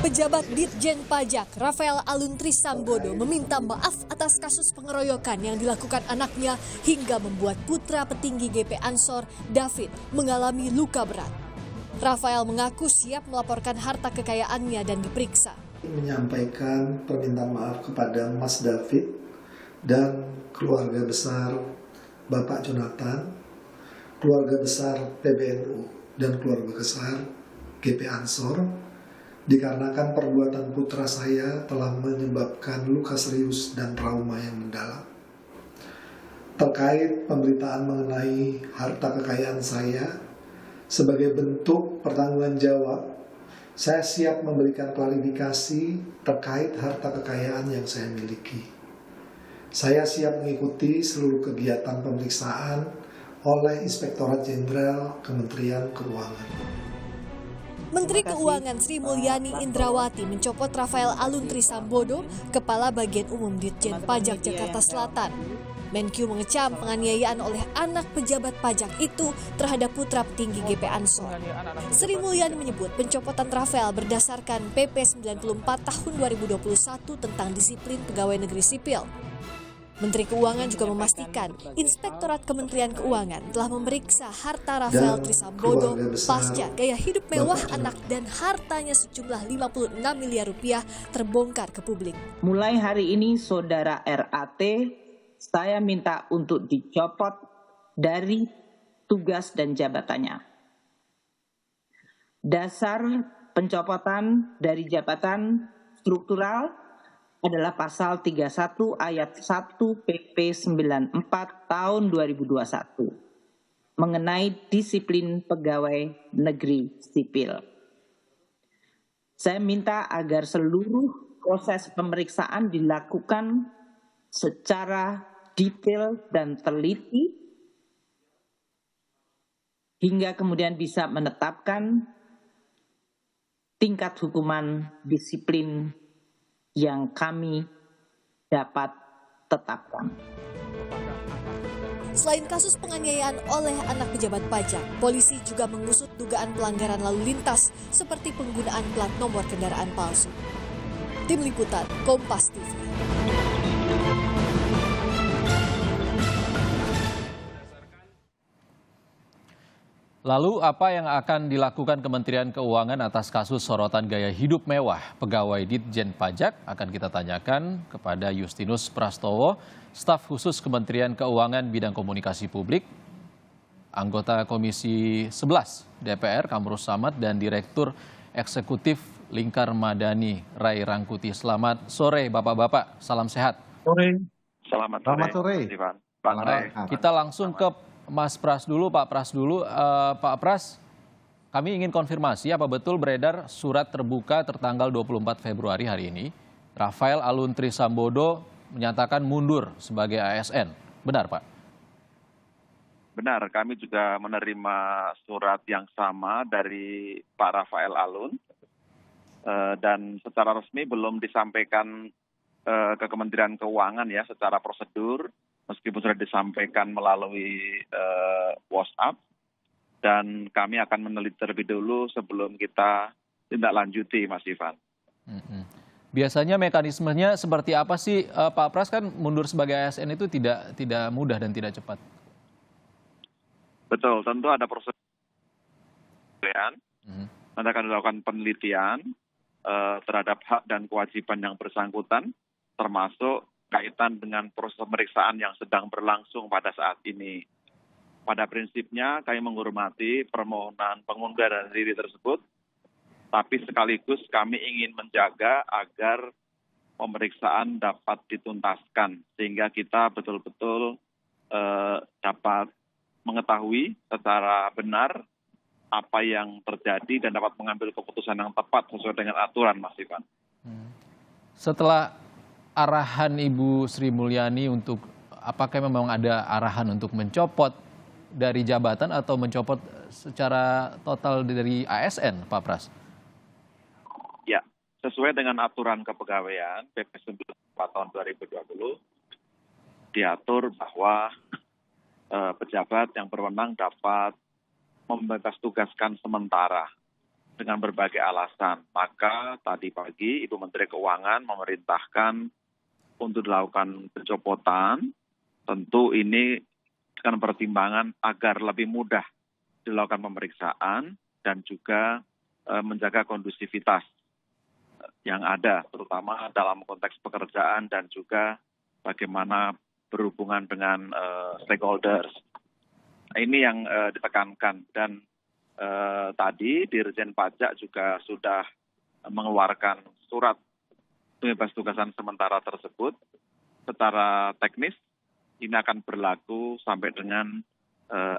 Pejabat Ditjen Pajak Rafael Aluntri Sambodo meminta maaf atas kasus pengeroyokan yang dilakukan anaknya hingga membuat putra petinggi GP Ansor, David, mengalami luka berat. Rafael mengaku siap melaporkan harta kekayaannya dan diperiksa. Menyampaikan permintaan maaf kepada Mas David dan keluarga besar Bapak Jonathan, keluarga besar PBNU dan keluarga besar GP Ansor, dikarenakan perbuatan putra saya telah menyebabkan luka serius dan trauma yang mendalam. Terkait pemberitaan mengenai harta kekayaan saya, sebagai bentuk pertanggungan jawab, saya siap memberikan klarifikasi terkait harta kekayaan yang saya miliki. Saya siap mengikuti seluruh kegiatan pemeriksaan oleh Inspektorat Jenderal Kementerian Keuangan. Menteri Keuangan Sri Mulyani Indrawati mencopot Rafael Aluntri Sambodo, Kepala Bagian Umum Ditjen Pajak Jakarta Selatan. Menkyu mengecam penganiayaan oleh anak pejabat pajak itu terhadap putra petinggi GP Ansor. Sri Mulyani menyebut pencopotan Rafael berdasarkan PP 94 tahun 2021 tentang disiplin pegawai negeri sipil. Menteri Keuangan juga memastikan Inspektorat Kementerian Keuangan telah memeriksa harta Rafael Trisambodo pasca gaya hidup mewah anak dan hartanya sejumlah 56 miliar rupiah terbongkar ke publik. Mulai hari ini Saudara RAT saya minta untuk dicopot dari tugas dan jabatannya. Dasar pencopotan dari jabatan struktural adalah pasal 31 ayat 1 PP 94 tahun 2021 mengenai disiplin pegawai negeri sipil. Saya minta agar seluruh proses pemeriksaan dilakukan secara detail dan teliti hingga kemudian bisa menetapkan tingkat hukuman disiplin yang kami dapat tetapkan. Selain kasus penganiayaan oleh anak pejabat pajak, polisi juga mengusut dugaan pelanggaran lalu lintas seperti penggunaan plat nomor kendaraan palsu. Tim Liputan Kompas TV. Lalu apa yang akan dilakukan Kementerian Keuangan atas kasus sorotan gaya hidup mewah pegawai Ditjen Pajak? Akan kita tanyakan kepada Justinus Prastowo, staf khusus Kementerian Keuangan bidang komunikasi publik, anggota Komisi 11 DPR Kamrus Samad dan Direktur Eksekutif Lingkar Madani Rai Rangkuti. Selamat sore Bapak-Bapak, salam sehat. Sore. Selamat sore. Pak Rai. Kita langsung ke Mas Pras dulu, Pak Pras dulu. Pak Pras, kami ingin konfirmasi apa betul beredar surat terbuka tertanggal 24 Februari hari ini, Rafael Aluntri Sambodo menyatakan mundur sebagai ASN. Benar, Pak? Benar, kami juga menerima surat yang sama dari Pak Rafael Alun dan secara resmi belum disampaikan ke Kementerian Keuangan ya secara prosedur. Meskipun sudah disampaikan melalui WhatsApp, dan kami akan meneliti terlebih dulu sebelum kita tindak lanjuti, Mas Ivan. Biasanya mekanismenya seperti apa sih, Pak Pras? Kan mundur sebagai ASN itu tidak mudah dan tidak cepat. Betul, tentu ada proses penelitian, nanti akan dilakukan penelitian terhadap hak dan kewajiban yang bersangkutan, termasuk kaitan dengan proses pemeriksaan yang sedang berlangsung pada saat ini. Pada prinsipnya kami menghormati permohonan pengunduran diri tersebut, tapi sekaligus kami ingin menjaga agar pemeriksaan dapat dituntaskan, sehingga kita betul-betul dapat mengetahui secara benar apa yang terjadi dan dapat mengambil keputusan yang tepat sesuai dengan aturan, Mas Ivan. Setelah arahan Ibu Sri Mulyani untuk apakah memang ada arahan untuk mencopot dari jabatan atau mencopot secara total dari ASN, Pak Pras? Ya, sesuai dengan aturan kepegawaian PP 94 tahun 2020 diatur bahwa pejabat yang berwenang dapat membebas tugaskan sementara dengan berbagai alasan. Maka tadi pagi Ibu Menteri Keuangan memerintahkan untuk dilakukan pencopotan. Tentu ini dengan pertimbangan agar lebih mudah dilakukan pemeriksaan dan juga menjaga kondusivitas yang ada, terutama dalam konteks pekerjaan dan juga bagaimana berhubungan dengan stakeholders. Ini yang ditekankan dan tadi Dirjen Pajak juga sudah mengeluarkan surat pembebasan tugasan sementara tersebut. Secara teknis ini akan berlaku sampai dengan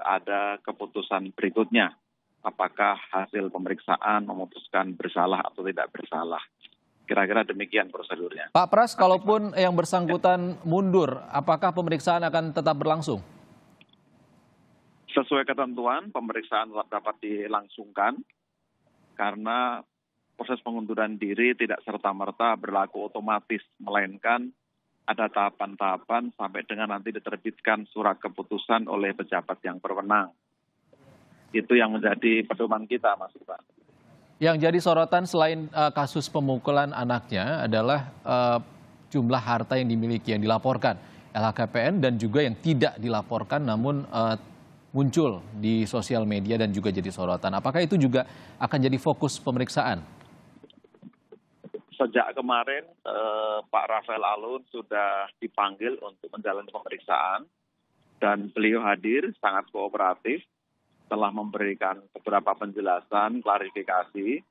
ada keputusan berikutnya. Apakah hasil pemeriksaan memutuskan bersalah atau tidak bersalah. Kira-kira demikian prosedurnya. Pak Pras, kalaupun yang bersangkutan mundur, apakah pemeriksaan akan tetap berlangsung? Sesuai ketentuan, pemeriksaan tetap dapat dilangsungkan karena proses pengunduran diri tidak serta-merta berlaku otomatis, melainkan ada tahapan-tahapan sampai dengan nanti diterbitkan surat keputusan oleh pejabat yang berwenang. Itu yang menjadi pedoman kita, Mas Ivan. Yang jadi sorotan selain kasus pemukulan anaknya adalah jumlah harta yang dimiliki, yang dilaporkan LHKPN dan juga yang tidak dilaporkan namun muncul di sosial media dan juga jadi sorotan. Apakah itu juga akan jadi fokus pemeriksaan? Sejak kemarin Pak Rafael Alun sudah dipanggil untuk menjalani pemeriksaan dan beliau hadir sangat kooperatif, telah memberikan beberapa penjelasan, klarifikasi,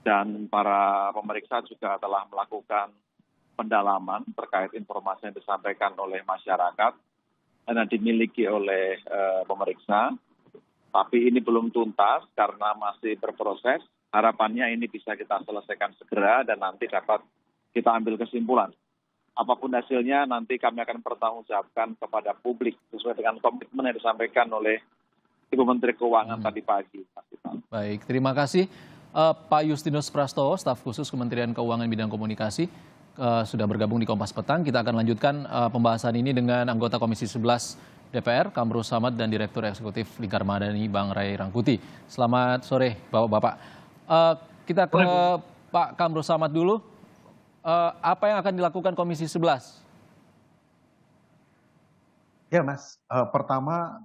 dan para pemeriksa juga telah melakukan pendalaman terkait informasi yang disampaikan oleh masyarakat dan yang dimiliki oleh pemeriksa. Tapi ini belum tuntas karena masih berproses. Harapannya ini bisa kita selesaikan segera dan nanti dapat kita ambil kesimpulan. Apapun hasilnya nanti kami akan bertanggungjawabkan kepada publik sesuai dengan komitmen yang disampaikan oleh Ibu Menteri Keuangan tadi pagi. Baik, terima kasih Pak Justinus Prastowo, staf khusus Kementerian Keuangan bidang komunikasi, sudah bergabung di Kompas Petang. Kita akan lanjutkan pembahasan ini dengan anggota Komisi 11 DPR, Kamru Samad, dan Direktur Eksekutif Lingkar Madani, Bang Ray Rangkuti. Selamat sore, Bapak-Bapak. Kita ke Pak Kamru Samad dulu. Apa yang akan dilakukan Komisi 11? Ya Mas, pertama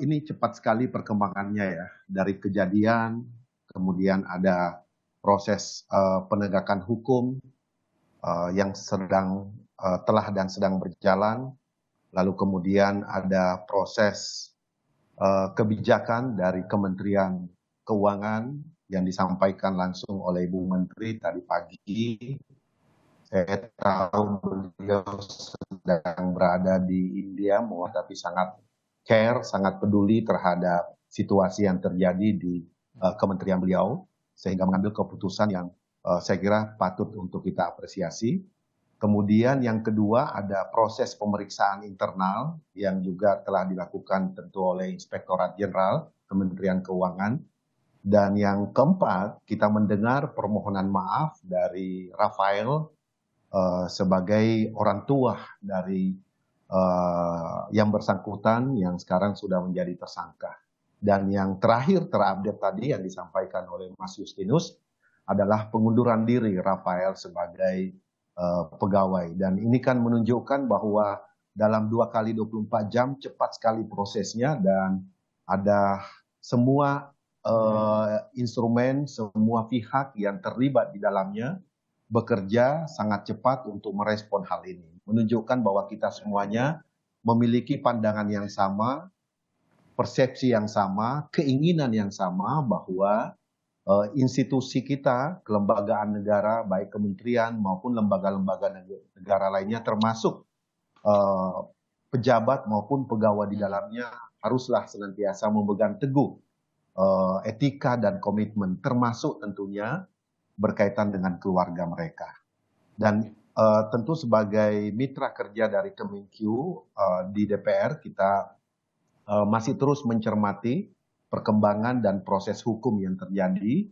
ini cepat sekali perkembangannya ya. Dari kejadian, kemudian ada proses penegakan hukum yang telah dan sedang berjalan. Lalu kemudian ada proses kebijakan dari Kementerian Keuangan yang disampaikan langsung oleh Ibu Menteri tadi pagi. Saya tahu beliau sedang berada di India, tapi sangat care, sangat peduli terhadap situasi yang terjadi di kementerian beliau, sehingga mengambil keputusan yang saya kira patut untuk kita apresiasi. Kemudian yang kedua ada proses pemeriksaan internal yang juga telah dilakukan tentu oleh Inspektorat Jenderal Kementerian Keuangan. Dan yang keempat, kita mendengar permohonan maaf dari Rafael sebagai orang tua dari yang bersangkutan yang sekarang sudah menjadi tersangka. Dan yang terakhir terupdate tadi yang disampaikan oleh Mas Justinus adalah pengunduran diri Rafael sebagai pegawai. Dan ini kan menunjukkan bahwa dalam 2 kali 24 jam cepat sekali prosesnya dan ada semua instrumen, semua pihak yang terlibat di dalamnya bekerja sangat cepat untuk merespon hal ini. Menunjukkan bahwa kita semuanya memiliki pandangan yang sama, persepsi yang sama, keinginan yang sama bahwa institusi kita, kelembagaan negara, baik kementerian maupun lembaga-lembaga negara lainnya termasuk pejabat maupun pegawai di dalamnya haruslah senantiasa memegang teguh etika dan komitmen, termasuk tentunya berkaitan dengan keluarga mereka. Dan tentu sebagai mitra kerja dari Kemenkyu di DPR, kita masih terus mencermati perkembangan dan proses hukum yang terjadi,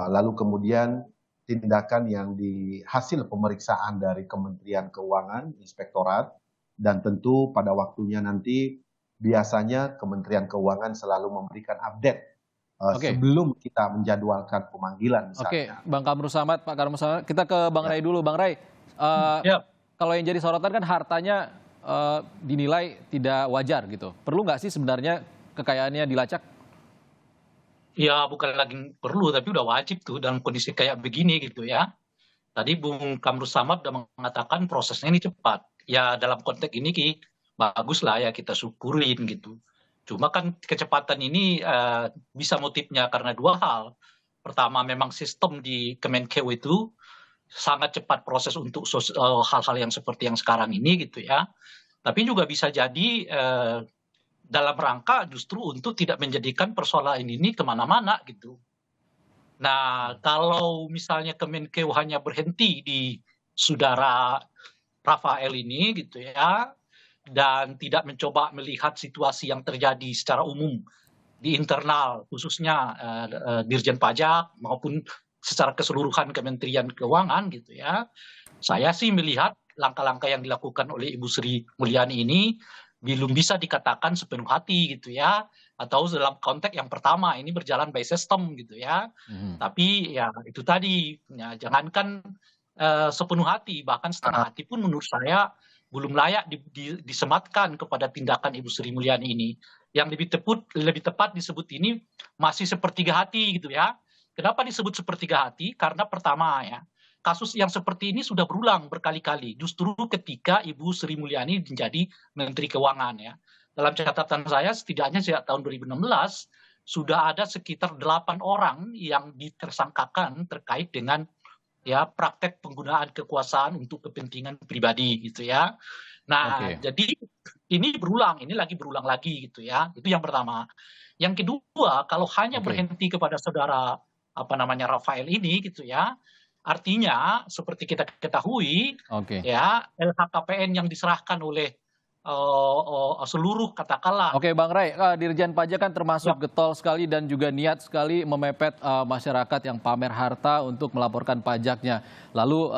lalu kemudian tindakan yang di hasil pemeriksaan dari Kementerian Keuangan, Inspektorat, dan tentu pada waktunya nanti biasanya Kementerian Keuangan selalu memberikan update Oke. sebelum kita menjadwalkan pemanggilan Oke, misalnya. Bang Kamru Samad, Pak Kamru Samad, kita ke Bang Ray dulu. Bang Ray, Ya, kalau yang jadi sorotan kan hartanya dinilai tidak wajar gitu. Perlu nggak sih sebenarnya kekayaannya dilacak? ya bukan lagi perlu, tapi udah wajib tuh dalam kondisi kayak begini gitu ya. Tadi Bung Kamru Samad udah mengatakan prosesnya ini cepat. Ya dalam konteks ini bagus lah ya kita syukurin gitu. Cuma kan kecepatan ini bisa motifnya karena dua hal. Pertama memang sistem di Kemenkeu itu sangat cepat proses untuk hal-hal yang seperti yang sekarang ini gitu ya. Tapi juga bisa jadi dalam rangka justru untuk tidak menjadikan persoalan ini kemana-mana gitu. Nah, kalau misalnya Kemenkeu hanya berhenti di saudara Rafael ini gitu ya, dan tidak mencoba melihat situasi yang terjadi secara umum di internal, khususnya Dirjen Pajak maupun secara keseluruhan Kementerian Keuangan gitu ya, saya sih melihat langkah-langkah yang dilakukan oleh Ibu Sri Mulyani ini belum bisa dikatakan sepenuh hati gitu ya, atau dalam konteks yang pertama ini berjalan by system gitu ya. Tapi ya itu tadi, ya, jangankan sepenuh hati, bahkan setengah hati pun menurut saya belum layak disematkan kepada tindakan Ibu Sri Mulyani ini. Yang lebih tepat disebut ini masih sepertiga hati gitu ya. Kenapa disebut sepertiga hati? Karena pertama ya, kasus yang seperti ini sudah berulang berkali-kali. Justru ketika Ibu Sri Mulyani menjadi Menteri Keuangan ya. Dalam catatan saya setidaknya sejak tahun 2016 sudah ada sekitar 8 orang yang ditersangkakan terkait dengan ya praktek penggunaan kekuasaan untuk kepentingan pribadi gitu ya. Nah, jadi ini berulang, ini lagi berulang lagi gitu ya. Itu yang pertama. Yang kedua, kalau hanya berhenti kepada saudara Rafael ini gitu ya, artinya seperti kita ketahui ya LHKPN yang diserahkan oleh seluruh katakanlah. Oke, Bang Ray, Dirjen Pajak kan termasuk getol sekali dan juga niat sekali memepet masyarakat yang pamer harta untuk melaporkan pajaknya. Lalu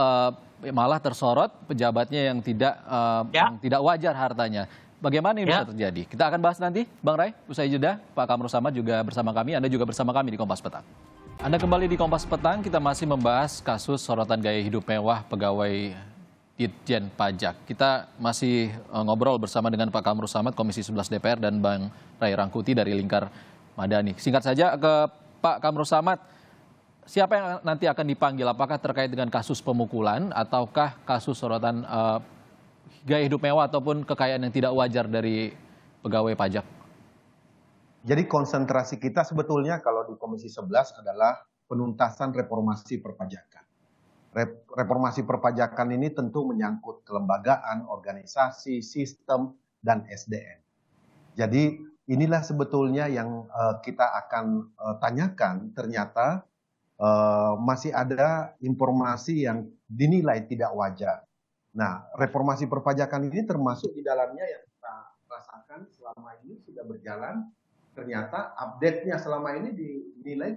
malah tersorot pejabatnya yang tidak wajar hartanya. Bagaimana ini bisa terjadi? Kita akan bahas nanti, Bang Ray, usai jeda. Pak Kamru Samad juga bersama kami, Anda juga bersama kami di Kompas Petang. Anda kembali di Kompas Petang, kita masih membahas kasus sorotan gaya hidup mewah pegawai Ditjen Pajak. Kita masih ngobrol bersama dengan Pak Kamru Samad, Komisi 11 DPR, dan Bang Ray Rangkuti dari Lingkar Madani. Singkat saja ke Pak Kamru Samad, siapa yang nanti akan dipanggil? Apakah terkait dengan kasus pemukulan ataukah kasus sorotan gaya hidup mewah ataupun kekayaan yang tidak wajar dari pegawai pajak? Jadi konsentrasi kita sebetulnya kalau di Komisi 11 adalah penuntasan reformasi perpajakan. Reformasi perpajakan ini tentu menyangkut kelembagaan, organisasi, sistem, dan SDM. Jadi inilah sebetulnya yang kita akan tanyakan. Ternyata masih ada informasi yang dinilai tidak wajar. Nah, reformasi perpajakan ini termasuk di dalamnya yang kita rasakan selama ini sudah berjalan. Ternyata update-nya selama ini dinilai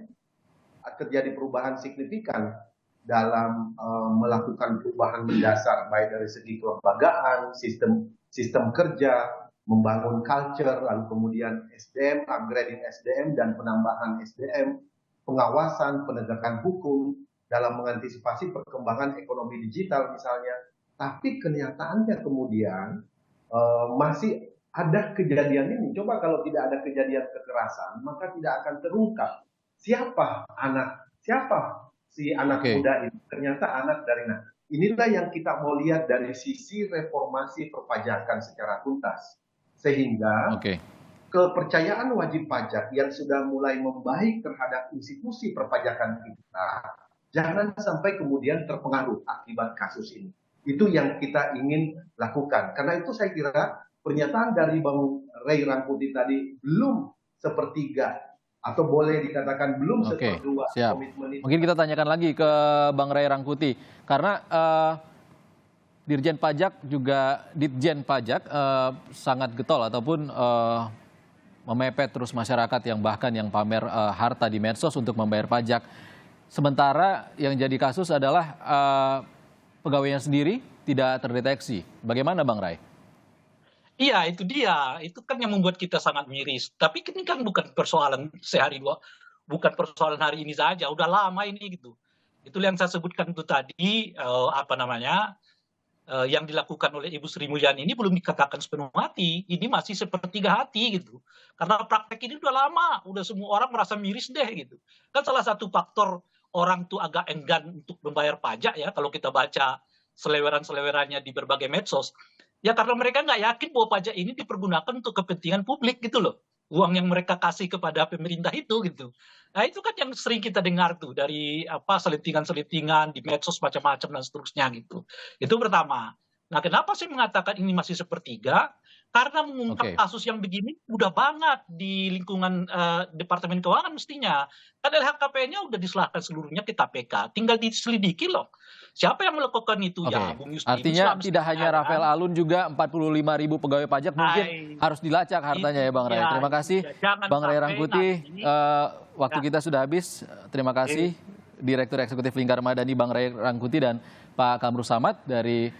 terjadi perubahan signifikan dalam melakukan perubahan mendasar baik dari segi kelembagaan, sistem kerja, membangun culture, lalu kemudian SDM, upgrading SDM dan penambahan SDM, pengawasan, penegakan hukum dalam mengantisipasi perkembangan ekonomi digital misalnya. Tapi kenyataannya kemudian masih ada kejadian ini. Coba kalau tidak ada kejadian kekerasan, maka tidak akan terungkap siapa si anak muda ini. Ternyata anak dari inilah yang kita mau lihat dari sisi reformasi perpajakan secara tuntas. Sehingga kepercayaan wajib pajak yang sudah mulai membaik terhadap institusi perpajakan kita, jangan sampai kemudian terpengaruh akibat kasus ini. Itu yang kita ingin lakukan. Karena itu saya kira pernyataan dari Bang Ray Rangkuti tadi belum sepertiga atau boleh dikatakan belum seperdua komitmen itu. Mungkin kita tanyakan lagi ke Bang Ray Rangkuti karena Dirjen Pajak juga Ditjen Pajak sangat getol ataupun memepet terus masyarakat yang bahkan yang pamer harta di medsos untuk membayar pajak. Sementara yang jadi kasus adalah pegawainya sendiri tidak terdeteksi. Bagaimana Bang Ray? Iya, itu dia. Itu kan yang membuat kita sangat miris. Tapi ini kan bukan persoalan sehari dua. bukan persoalan hari ini saja, udah lama ini gitu. Itu yang saya sebutkan itu tadi, yang dilakukan oleh Ibu Sri Mulyani ini belum dikatakan sepenuh hati, ini masih sepertiga hati gitu. Karena praktek ini udah lama, udah semua orang merasa miris deh gitu. Kan salah satu faktor orang tuh agak enggan untuk membayar pajak ya, kalau kita baca seleweran-selewerannya di berbagai medsos, ya karena mereka nggak yakin bahwa pajak ini dipergunakan untuk kepentingan publik gitu loh. Uang yang mereka kasih kepada pemerintah itu gitu. Nah itu kan yang sering kita dengar tuh dari selentingan-selentingan di medsos macam-macam dan seterusnya gitu. Itu pertama. Nah kenapa saya mengatakan ini masih sepertiga? Karena mengungkap Oke. kasus yang begini udah banget di lingkungan Departemen Keuangan mestinya. Kan LHKPN-nya udah diserahkan seluruhnya ke KPK. Tinggal diselidiki loh. Siapa yang melakukan itu? Oke. Ya Bung Justinus Artinya lah tidak hanya mestinya, Rafael kan? Alun, juga 45.000 pegawai pajak mungkin harus dilacak hartanya ya Bang Ray. Ya, Terima kasih jangan Bang Ray sampai Rangkuti. nanti- Waktu kita sudah habis. Terima kasih Direktur Eksekutif Lingkar Madani Bang Ray Rangkuti dan Pak Kamru Samad dari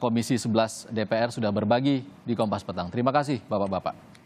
Komisi 11 DPR sudah berbagi di Kompas Petang. Terima kasih Bapak-Bapak.